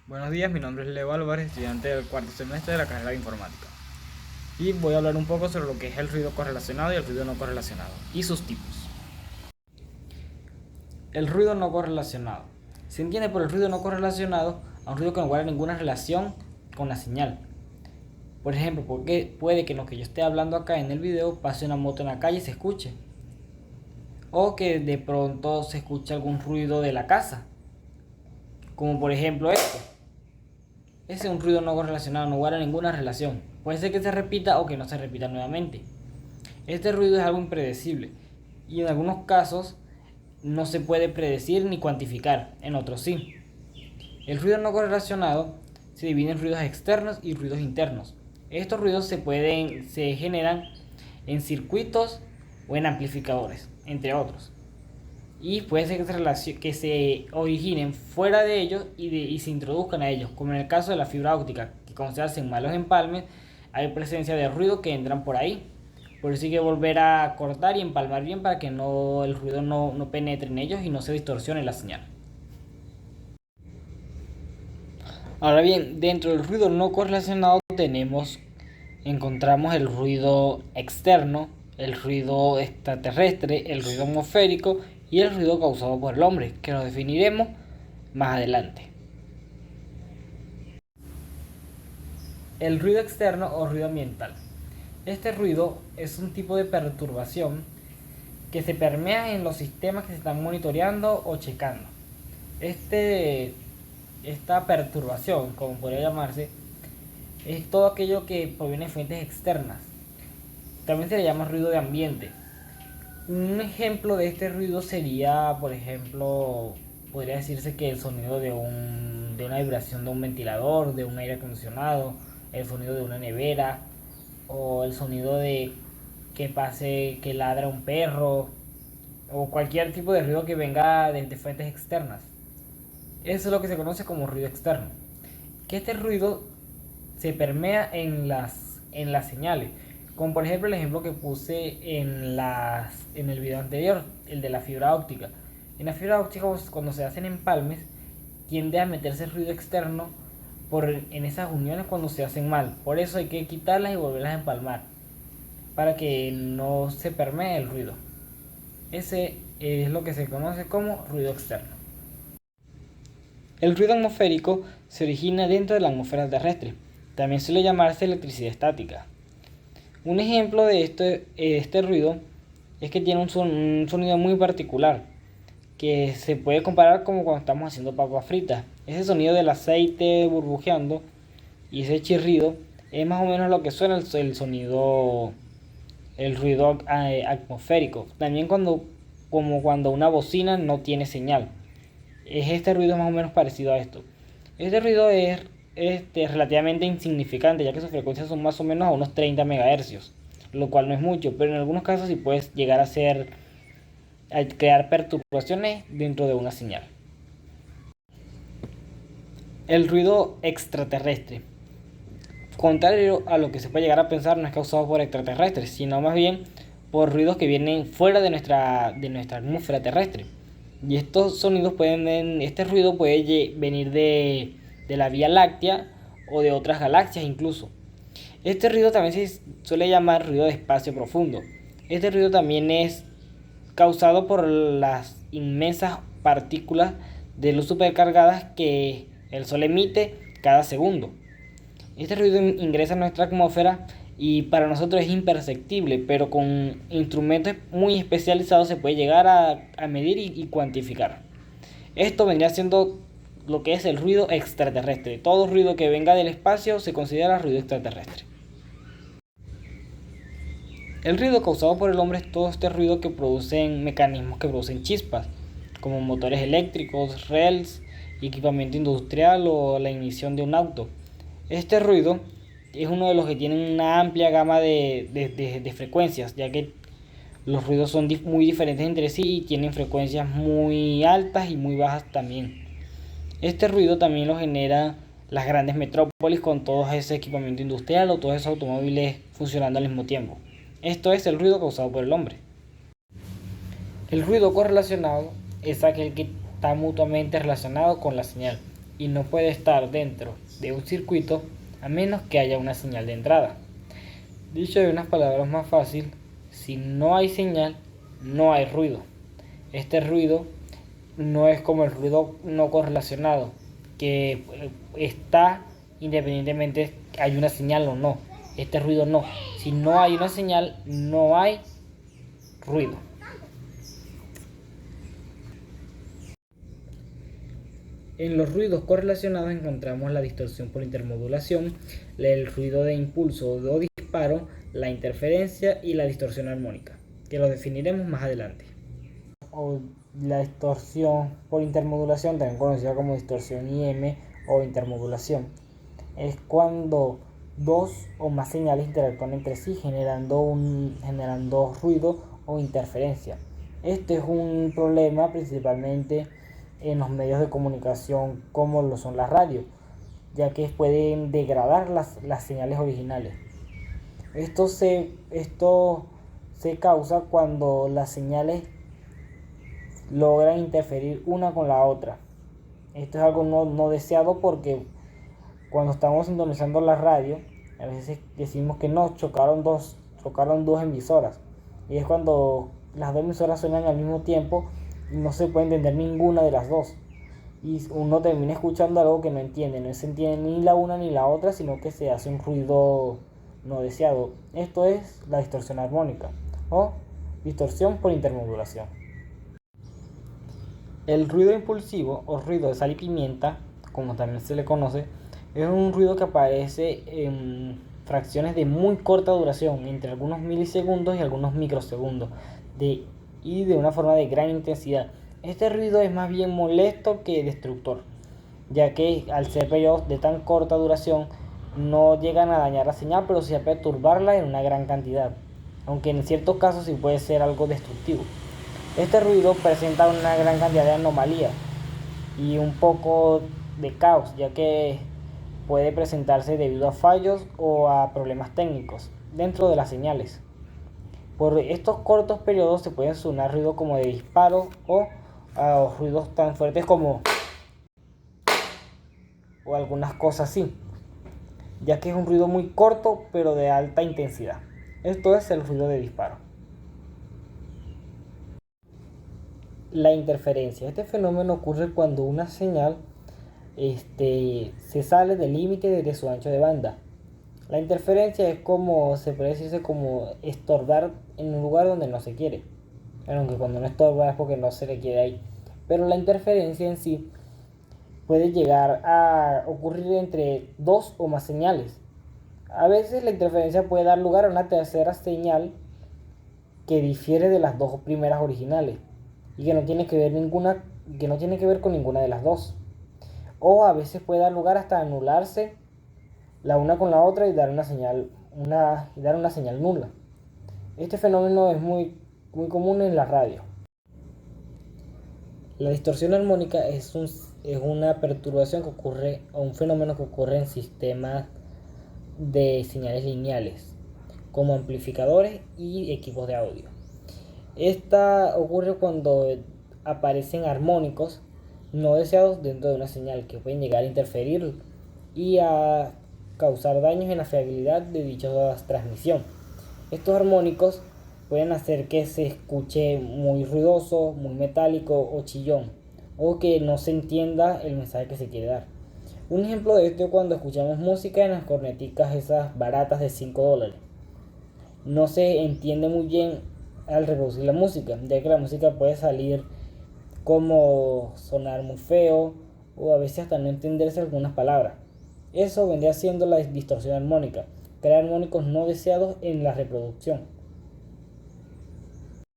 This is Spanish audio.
Buenos días, mi nombre es Leo Álvarez, estudiante del cuarto semestre de la carrera de informática. Y voy a hablar un poco sobre lo que es el ruido correlacionado y el ruido no correlacionado y sus tipos. El ruido no correlacionado. Se entiende por el ruido no correlacionado a un ruido que no guarda ninguna relación con la señal. Por ejemplo, porque puede que lo que yo esté hablando acá en el video pase una moto en la calle y se escuche. O que de pronto se escuche algún ruido de la casa. Como por ejemplo esto. Ese es un ruido no correlacionado, no guarda ninguna relación. Puede ser que se repita o que no se repita nuevamente. Este ruido es algo impredecible y en algunos casos no se puede predecir ni cuantificar, en otros sí. El ruido no correlacionado se divide en ruidos externos y ruidos internos. Estos ruidos se generan en circuitos o en amplificadores, entre otros. Y puede ser que se originen fuera de ellos y se introduzcan a ellos, como en el caso de la fibra óptica, que cuando se hacen malos empalmes hay presencia de ruido que entran por ahí. Por eso hay que volver a cortar y empalmar bien para que el ruido no penetre en ellos y no se distorsione la señal. Ahora bien, dentro del ruido no correlacionado encontramos el ruido externo, el ruido extraterrestre, el ruido atmosférico y el ruido causado por el hombre, que lo definiremos más adelante. El ruido externo o ruido ambiental. Este ruido es un tipo de perturbación que se permea en los sistemas que se están monitoreando o checando. Esta perturbación, como podría llamarse, es todo aquello que proviene de fuentes externas. También se le llama ruido de ambiente. Un ejemplo de este ruido sería, por ejemplo, podría decirse que el sonido de una vibración de un ventilador, de un aire acondicionado, el sonido de una nevera, o el sonido de que ladra un perro, o cualquier tipo de ruido que venga de fuentes externas. Eso es lo que se conoce como ruido externo. Que este ruido se permea en las señales. Como por ejemplo el ejemplo que puse en el video anterior, el de la fibra óptica. En la fibra óptica, cuando se hacen empalmes, tiende a meterse el ruido externo en esas uniones cuando se hacen mal. Por eso hay que quitarlas y volverlas a empalmar, para que no se permee el ruido. Ese es lo que se conoce como ruido externo. El ruido atmosférico se origina dentro de la atmósfera terrestre. También suele llamarse electricidad estática. Un ejemplo de este ruido es que tiene un sonido muy particular, que se puede comparar como cuando estamos haciendo papas fritas. Ese sonido del aceite burbujeando y ese chirrido es más o menos lo que suena el ruido atmosférico. También como cuando una bocina no tiene señal. Este ruido es más o menos parecido a esto. Este ruido es relativamente insignificante, ya que sus frecuencias son más o menos a unos 30 MHz, lo cual no es mucho, pero en algunos casos sí puede llegar a crear perturbaciones dentro de una señal. El ruido extraterrestre. Contrario a lo que se puede llegar a pensar, no es causado por extraterrestres, sino más bien por ruidos que vienen fuera de nuestra atmósfera terrestre. Y este ruido puede venir de la Vía Láctea o de otras galaxias incluso. Este ruido también se suele llamar ruido de espacio profundo. Este ruido también es causado por las inmensas partículas de luz supercargadas que el Sol emite cada segundo. Este ruido ingresa a nuestra atmósfera y para nosotros es imperceptible, pero con instrumentos muy especializados se puede llegar a medir y cuantificar. Esto vendría siendo lo que es el ruido extraterrestre. Todo ruido que venga del espacio se considera ruido extraterrestre. El ruido causado por el hombre es todo este ruido que producen mecanismos que producen chispas, como motores eléctricos, relés, equipamiento industrial o la ignición de un auto. Este ruido es uno de los que tienen una amplia gama de frecuencias, ya que los ruidos son muy diferentes entre sí y tienen frecuencias muy altas y muy bajas también. Este ruido también lo genera las grandes metrópolis con todo ese equipamiento industrial o todos esos automóviles funcionando al mismo tiempo. Esto es el ruido causado por el hombre. El ruido correlacionado es aquel que está mutuamente relacionado con la señal. y no puede estar dentro de un circuito a menos que haya una señal de entrada. Dicho de unas palabras más fácil, si no hay señal, no hay ruido. Este ruido no es como el ruido no correlacionado, que está independientemente hay una señal o no. Este ruido no. Si no hay una señal, no hay ruido. En los ruidos correlacionados encontramos la distorsión por intermodulación, el ruido de impulso o disparo, la interferencia y la distorsión armónica, que lo definiremos más adelante. O la distorsión por intermodulación, también conocida como distorsión IM o intermodulación, es cuando dos o más señales interactúan entre sí generando ruido o interferencia. Este es un problema principalmente en los medios de comunicación como lo son las radios, ya que pueden degradar las señales originales. Esto se causa cuando las señales logran interferir una con la otra. Esto es algo no deseado porque cuando estamos sintonizando la radio, a veces decimos que no, chocaron dos emisoras. Y es cuando las dos emisoras suenan al mismo tiempo y no se puede entender ninguna de las dos. Y uno termina escuchando algo que no entiende. No se entiende ni la una ni la otra, sino que se hace un ruido no deseado. Esto es la distorsión armónica o distorsión por intermodulación. El ruido impulsivo o ruido de sal y pimienta, como también se le conoce, es un ruido que aparece en fracciones de muy corta duración, entre algunos milisegundos y algunos microsegundos, y de una forma de gran intensidad. Este ruido es más bien molesto que destructor, ya que al ser periodos de tan corta duración no llegan a dañar la señal, pero sí a perturbarla en una gran cantidad, aunque en ciertos casos sí puede ser algo destructivo. Este ruido presenta una gran cantidad de anomalías y un poco de caos, ya que puede presentarse debido a fallos o a problemas técnicos dentro de las señales. Por estos cortos periodos se pueden sonar ruidos como de disparo o ruidos tan fuertes como o algunas cosas así, ya que es un ruido muy corto pero de alta intensidad. Esto es el ruido de disparo. La interferencia. Este fenómeno ocurre cuando una señal se sale del límite de su ancho de banda. La interferencia es como, se puede decirse como estorbar en un lugar donde no se quiere. Aunque cuando no estorba es porque no se le quiere ahí. Pero la interferencia en sí puede llegar a ocurrir entre dos o más señales. A veces la interferencia puede dar lugar a una tercera señal que difiere de las dos primeras originales y que no tiene que ver con ninguna de las dos. O a veces puede dar lugar hasta anularse la una con la otra y dar una señal nula. Este fenómeno es muy común en la radio. La distorsión armónica es una perturbación que ocurre, o un fenómeno que ocurre en sistemas de señales lineales, como amplificadores y equipos de audio. Esta ocurre cuando aparecen armónicos no deseados dentro de una señal que pueden llegar a interferir y a causar daños en la fiabilidad de dicha transmisión. Estos armónicos pueden hacer que se escuche muy ruidoso, muy metálico o chillón, o que no se entienda el mensaje que se quiere dar. Un ejemplo de esto es cuando escuchamos música en las corneticas esas baratas de $5. No se entiende muy bien al reproducir la música, ya que la música puede salir como sonar muy feo o a veces hasta no entenderse algunas palabras. Eso vendría siendo la distorsión armónica, crear armónicos no deseados en la reproducción.